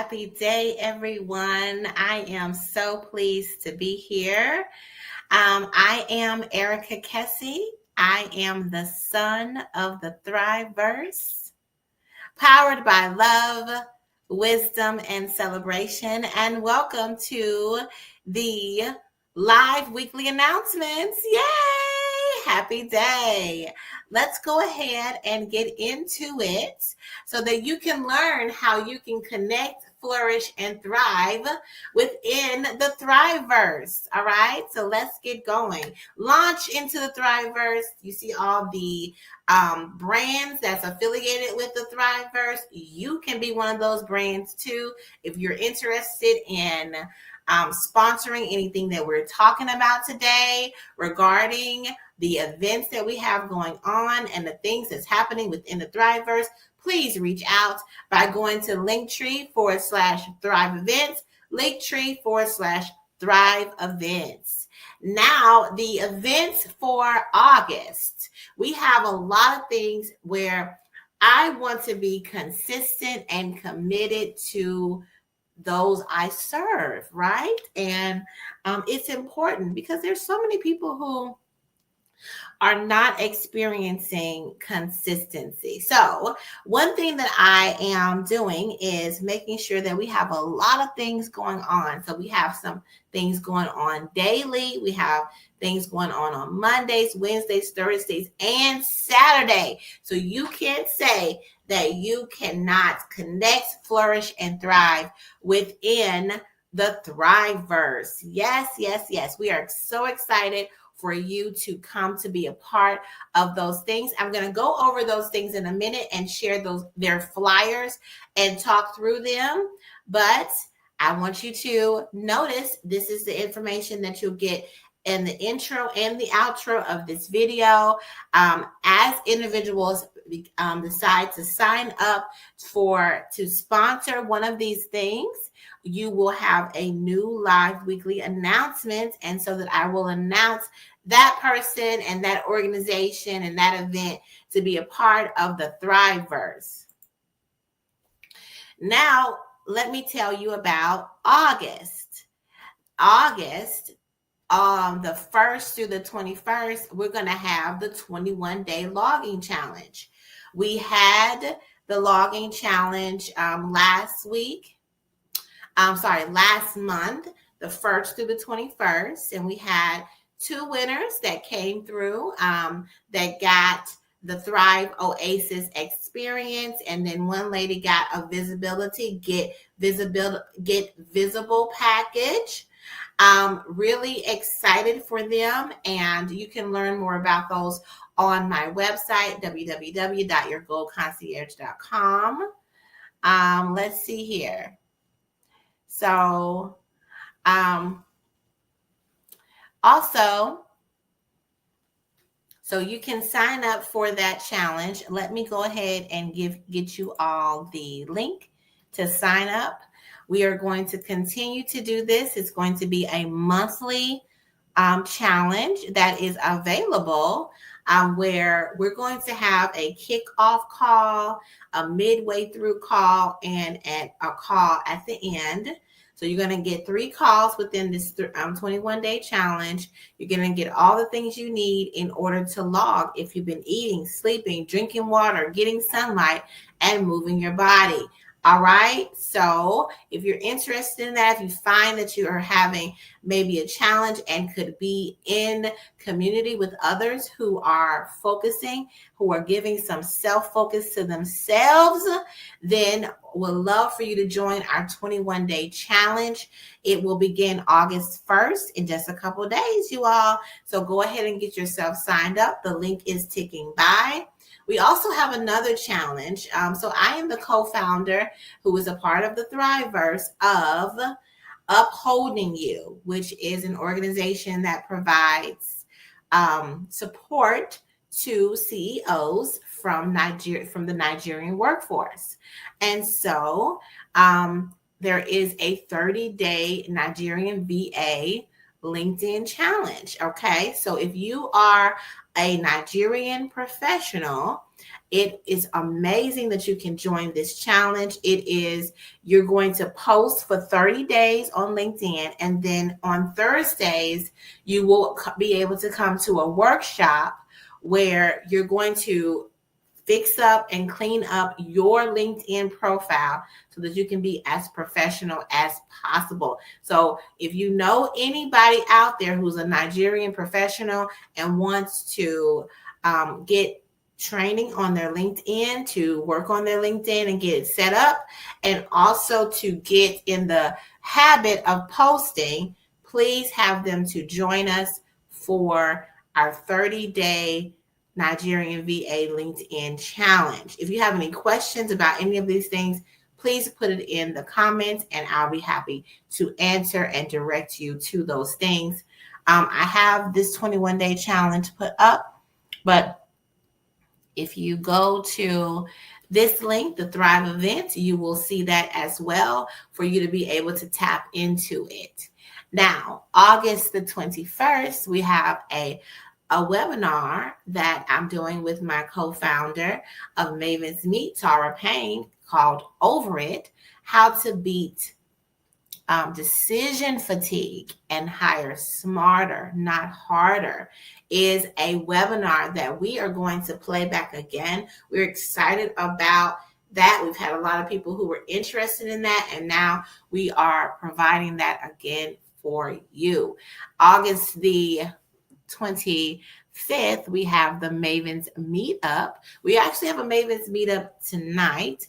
Happy day, everyone. I am so pleased to be here. I am Erica Kessie. I am the son of the Thriveverse, powered by love, wisdom, and celebration. And welcome to the live weekly announcements. Yay! Happy day. Let's go ahead and get into it so that you can learn how you can connect, flourish, and thrive within the Thriveverse. All right, so let's get going. Launch into the Thriveverse. You see all the brands that's affiliated with the Thriveverse. You can be one of those brands too if you're interested in sponsoring anything that we're talking about today regarding the events that we have going on and the things that's happening within the Thriveverse. Please reach out by going to Linktree/Thrive Events, Linktree/Thrive Events. Now, the events for August. We have a lot of things where I want to be consistent and committed to those I serve, right? And it's important because there's so many people who are not experiencing consistency. So one thing that I am doing is making sure that we have a lot of things going on. So we have some things going on daily. We have things going on Mondays, Wednesdays, Thursdays, and Saturday. So you can't say that you cannot connect, flourish, and thrive within the Thriveverse. Yes, yes, yes. We are so excited for you to come to be a part of those things. I'm going to go over those things in a minute and share their flyers and talk through them. But I want you to notice this is the information that you'll get in the intro and the outro of this video. As individuals decide to sign up to sponsor one of these things, you will have a new live weekly announcement. And so that I will announce that person and that organization and that event to be a part of the Thriveverse. Now, let me tell you about August. The 1st through the 21st, we're going to have the 21-day logging challenge. We had the logging challenge last month, the 1st through the 21st, and we had 2 winners that came through that got the Thrive Oasis experience, and then one lady got a Get Visible package. Really excited for them, and you can learn more about those on my website, www.yourgoalconcierge.com. Let's see here. So, so you can sign up for that challenge. Let me go ahead and get you all the link to sign up. We are going to continue to do this. It's going to be a monthly challenge that is available where we're going to have a kickoff call, a midway through call, and a call at the end. So you're going to get 3 calls within this 21-day challenge. You're going to get all the things you need in order to log if you've been eating, sleeping, drinking water, getting sunlight, and moving your body. All right. So if you're interested in that, if you find that you are having maybe a challenge and could be in community with others who are focusing, who are giving some self-focus to themselves, then we'd love for you to join our 21-day challenge. It will begin August 1st in just a couple of days, you all. So go ahead and get yourself signed up. The link is ticking by. We also have another challenge. So I am the co-founder who is a part of the Thriveverse of Upholding You, which is an organization that provides support to CEOs from the Nigerian workforce. And so there is a 30-day Nigerian VA LinkedIn challenge. Okay, so if you are a Nigerian professional, it is amazing that you can join this challenge. You're going to post for 30 days on LinkedIn, and then on Thursdays, you will be able to come to a workshop where you're going to fix up and clean up your LinkedIn profile so that you can be as professional as possible. So if you know anybody out there who's a Nigerian professional and wants to get training on their LinkedIn, to work on their LinkedIn and get it set up, and also to get in the habit of posting, please have them to join us for our 30-day Nigerian VA LinkedIn challenge. If you have any questions about any of these things, please put it in the comments and I'll be happy to answer and direct you to those things. I have this 21-day challenge put up, but if you go to this link, the Thrive event, you will see that as well for you to be able to tap into it. Now, August the 21st, we have a webinar that I'm doing with my co-founder of Maven's Meet, Tara Payne, called Over It, How to Beat Decision Fatigue and Hire Smarter, Not Harder, is a webinar that we are going to play back again. We're excited about that. We've had a lot of people who were interested in that, and now we are providing that again for you. August the 25th, we have the Mavens Meetup. We actually have a Mavens Meetup tonight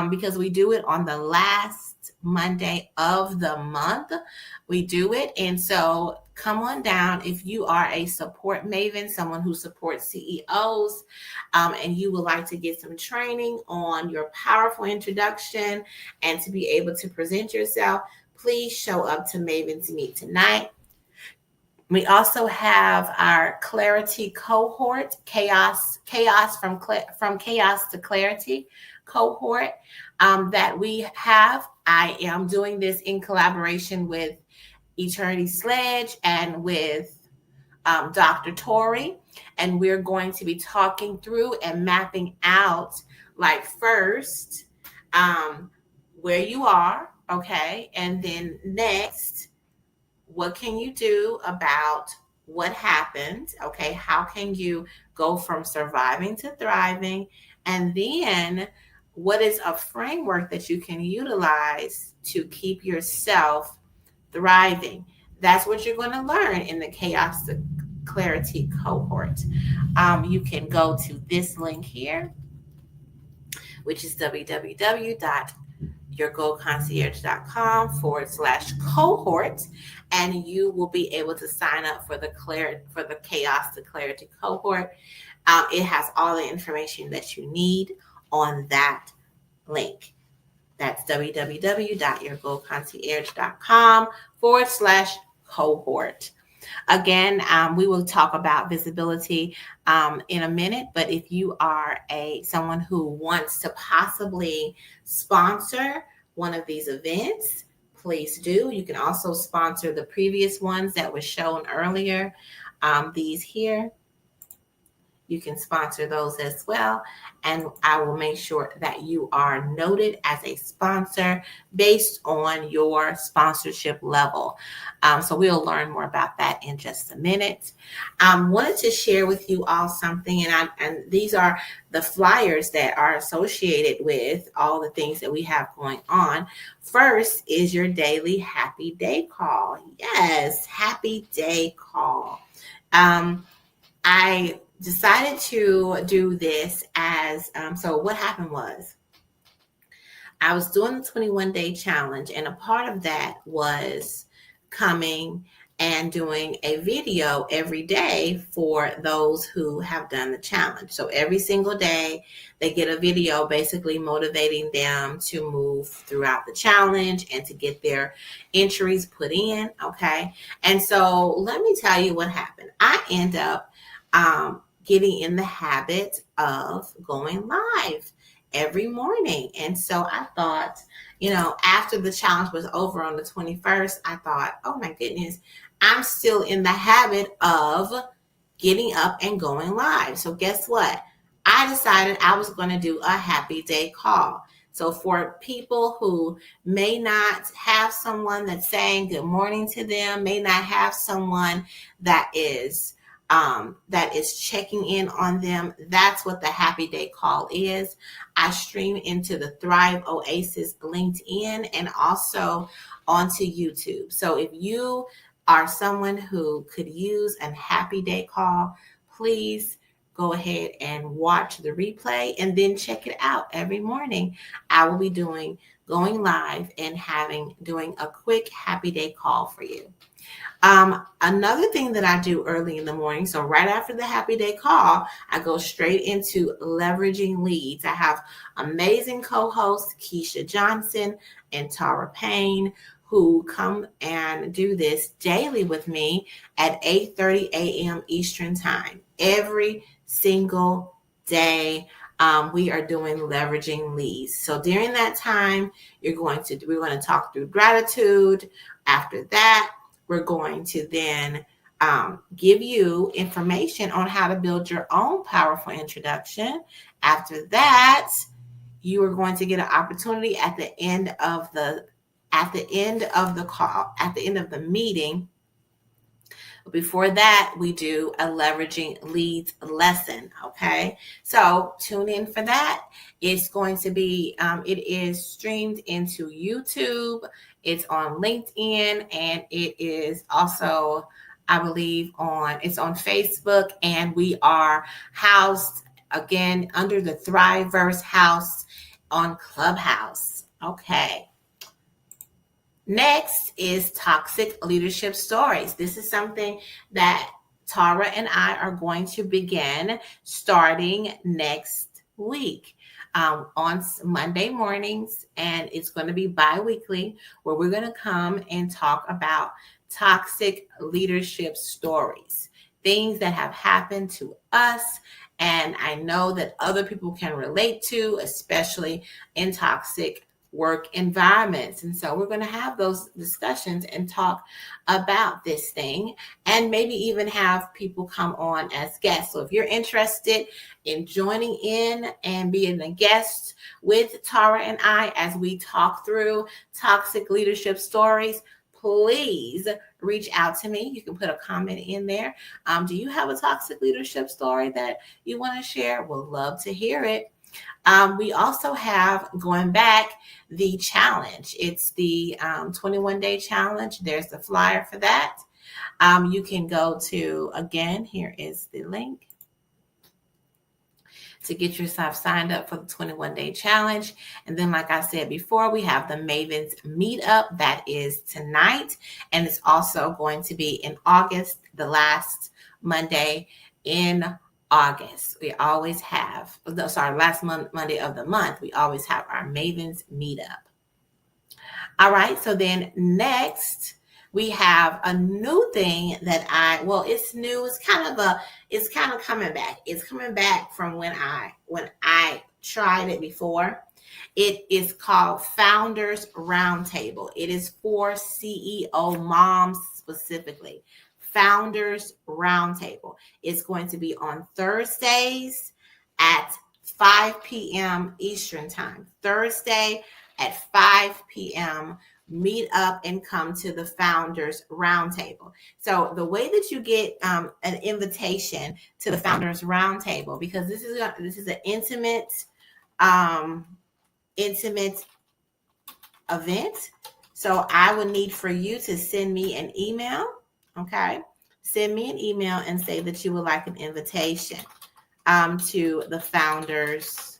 because we do it on the last Monday of the month. We do it. And so come on down if you are a support maven, someone who supports CEOs, and you would like to get some training on your powerful introduction and to be able to present yourself, please show up to Mavens Meet tonight. We also have our Clarity cohort, Chaos from Chaos to Clarity cohort that we have. I am doing this in collaboration with Eternity Sledge and with Dr. Tori, and we're going to be talking through and mapping out, like, first where you are, okay, and then next, what can you do about what happened? Okay, how can you go from surviving to thriving? And then what is a framework that you can utilize to keep yourself thriving? That's what you're going to learn in the Chaos to Clarity cohort. You can go to this link here, which is www.yourgoalconcierge.com/cohort, and you will be able to sign up for the Chaos to Clarity cohort. It has all the information that you need on that link. That's www.yourgoalconcierge.com/cohort. Again, we will talk about visibility in a minute, but if you are someone who wants to possibly sponsor one of these events, please do. You can also sponsor the previous ones that were shown earlier. These here, you can sponsor those as well. And I will make sure that you are noted as a sponsor based on your sponsorship level. So we'll learn more about that in just a minute. Wanted to share with you all something, and these are the flyers that are associated with all the things that we have going on. First is your daily happy day call. Yes, happy day call. I decided to do this as, so what happened was I was doing the 21-day challenge, and a part of that was coming and doing a video every day for those who have done the challenge. So every single day they get a video basically motivating them to move throughout the challenge and to get their entries put in, okay? And so let me tell you what happened. I end up getting in the habit of going live every morning. And so I thought, after the challenge was over on the 21st, I thought, oh my goodness, I'm still in the habit of getting up and going live. So guess what? I decided I was going to do a happy day call. So for people who may not have someone that's saying good morning to them, may not have someone that is checking in on them, that's what the happy day call is. I stream into the Thrive Oasis LinkedIn and also onto YouTube. So if you are someone who could use a happy day call, please go ahead and watch the replay and then check it out every morning. I will be going live and doing a quick happy day call for you. Another thing that I do early in the morning, so right after the happy day call, I go straight into leveraging leads. I have amazing co-hosts Keisha Johnson and Tara Payne, who come and do this daily with me at 8:30 a.m. Eastern Time. Every single day, we are doing leveraging leads. So during that time, we're going to talk through gratitude. After that, we're going to then give you information on how to build your own powerful introduction. After that, you are going to get an opportunity at the end of the call, at the end of the meeting. Before that, we do a leveraging leads lesson. Okay, so tune in for that. It's going to be, it is streamed into YouTube. It's on LinkedIn, and it is also, I believe, it's on Facebook, and we are housed again under the Thriveverse house on Clubhouse. Okay. Next is toxic leadership stories. This is something that Tara and I are going to begin starting next week on Monday mornings, and it's going to be bi-weekly, where we're going to come and talk about toxic leadership stories, things that have happened to us, and I know that other people can relate to, especially in toxic work environments. And so we're going to have those discussions and talk about this thing, and maybe even have people come on as guests. So if you're interested in joining in and being a guest with Tara and I as we talk through toxic leadership stories, please reach out to me. You can put a comment in there. Do you have a toxic leadership story that you want to share? We'll love to hear it. We also have, going back, the challenge. It's the 21-day challenge. There's the flyer for that. You can go to, again, here is the link to get yourself signed up for the 21-day challenge. And then, like I said before, we have the Mavens Meetup. That is tonight. And it's also going to be in August, the last Monday in August. We always have, last Monday of the month, we always have our Mavens Meetup. All right, so then next we have a new thing that it's new. It's kind of coming back. It's coming back from when I tried it before. It is called Founders Roundtable. It is for CEO moms specifically. Founders Roundtable. It's going to be on Thursdays at 5 p.m. Eastern Time. Thursday at 5 p.m. Meet up and come to the Founders Roundtable. So the way that you get an invitation to the Founders Roundtable, because this is an intimate event. So I would need for you to send me an email. Okay, send me an email and say that you would like an invitation to the Founders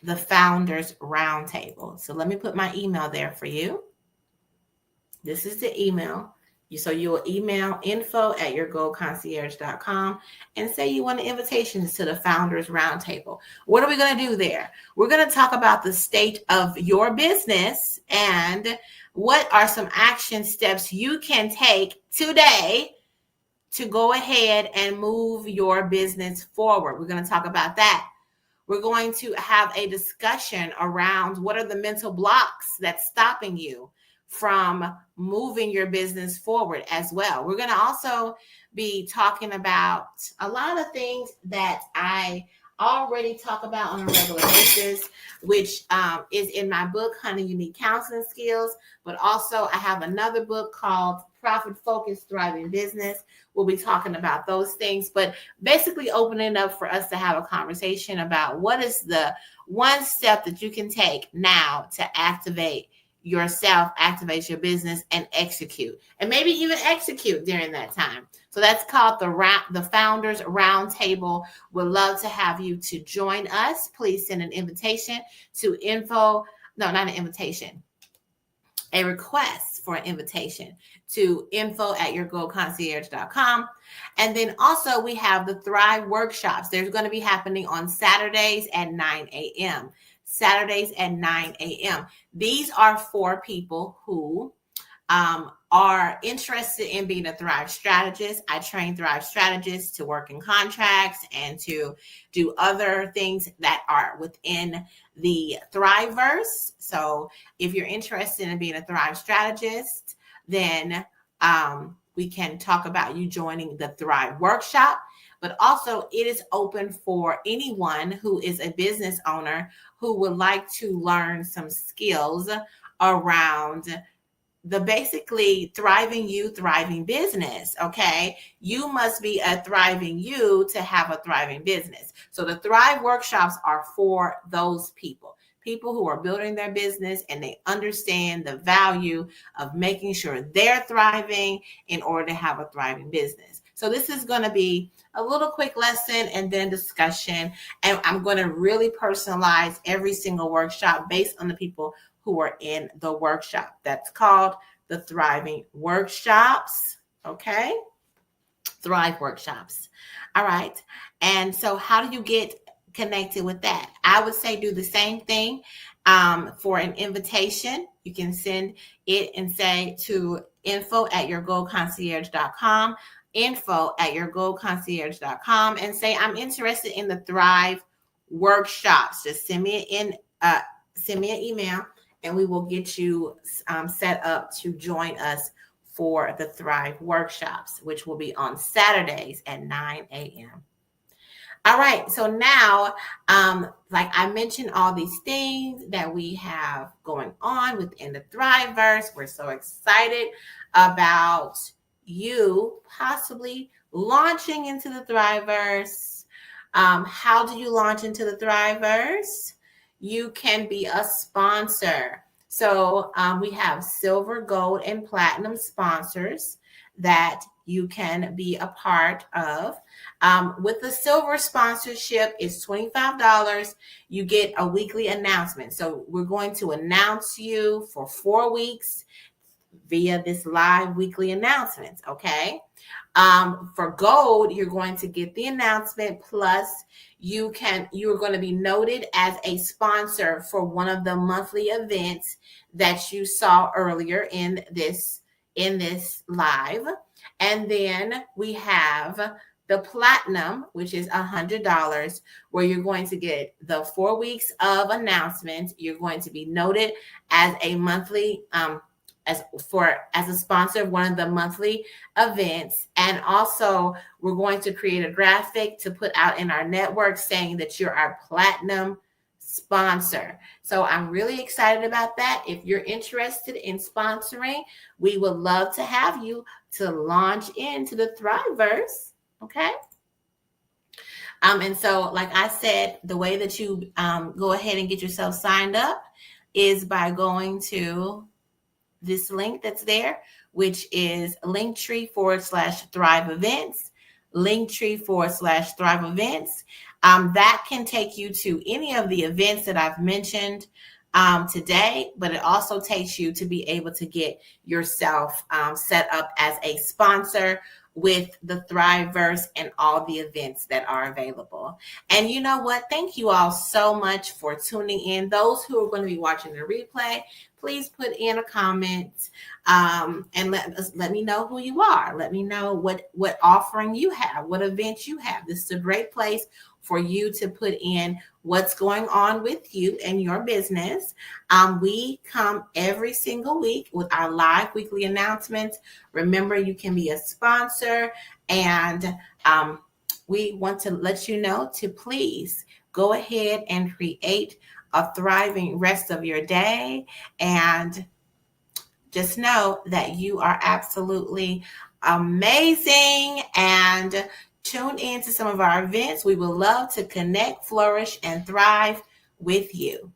Roundtable. So let me put my email there for you. This is the email. So you'll email info@yourgoalconcierge.com and say you want invitations to the Founders Roundtable. What are we going to do there? We're going to talk about the state of your business and what are some action steps you can take today to go ahead and move your business forward. We're going to talk about that. We're going to have a discussion around what are the mental blocks that's stopping you from moving your business forward as well. We're going to also be talking about a lot of things that I already talk about on a regular basis, which is in my book, Honey Unique Counseling Skills. But also, I have another book called Profit Focused Thriving Business. We'll be talking about those things, but basically opening up for us to have a conversation about what is the one step that you can take now to activate yourself, activate your business, and execute, and maybe even execute during that time. So that's called the Founders Roundtable. We'd love to have you to join us. Please send an invitation to a request for an invitation to info@yourgoalconcierge.com. And then also we have the Thrive workshops. They're going to be happening on Saturdays at 9 a.m. Saturdays at 9 a.m. These are for people who are interested in being a Thrive strategist. I train Thrive strategists to work in contracts and to do other things that are within the Thriveverse. So if you're interested in being a Thrive strategist, then we can talk about you joining the Thrive workshop. But also it is open for anyone who is a business owner who would like to learn some skills around the basically thriving you, thriving business. Okay. You must be a thriving you to have a thriving business. So the Thrive workshops are for those people who are building their business and they understand the value of making sure they're thriving in order to have a thriving business. So this is going to be a little quick lesson and then discussion. And I'm going to really personalize every single workshop based on the people who are in the workshop. That's called the Thriving Workshops. Okay. Thrive Workshops. All right. And so how do you get connected with that? I would say do the same thing for an invitation. You can send it and say to info@yourgoalconcierge.com, info@yourgoalconcierge.com, and say, I'm interested in the Thrive workshops. Just send me an email and we will get you set up to join us for the Thrive workshops, which will be on Saturdays at 9 a.m. All right. So now, like I mentioned, all these things that we have going on within the Thriveverse. We're so excited about you possibly launching into the Thriveverse. How do you launch into the Thriveverse? You can be a sponsor. So we have silver, gold, and platinum sponsors that you can be a part of. With the silver sponsorship, it's $25. You get a weekly announcement. So we're going to announce you for 4 weeks via this live weekly announcements. Okay. For gold, you're going to get the announcement, plus you're going to be noted as a sponsor for one of the monthly events that you saw earlier in this live. And then we have the platinum, which is $100, where you're going to get the 4 weeks of announcements. You're going to be noted as a monthly as a sponsor of one of the monthly events. And also we're going to create a graphic to put out in our network saying that you're our platinum sponsor. So I'm really excited about that. If you're interested in sponsoring, we would love to have you to launch into the Thriveverse. Okay. And so, like I said, the way that you go ahead and get yourself signed up is by going to this link that's there, which is Linktree/Thrive Events, Linktree/Thrive Events. That can take you to any of the events that I've mentioned today, but it also takes you to be able to get yourself set up as a sponsor with the Thriveverse and all the events that are available. And you know what? Thank you all so much for tuning in. Those who are going to be watching the replay, please put in a comment and let me know who you are. Let me know what offering you have, what event you have. This is a great place for you to put in what's going on with you and your business. We come every single week with our live weekly announcements. Remember, you can be a sponsor, and we want to let you know to please go ahead and create a thriving rest of your day. And just know that you are absolutely amazing, and tune in to some of our events. We would love to connect, flourish, and thrive with you.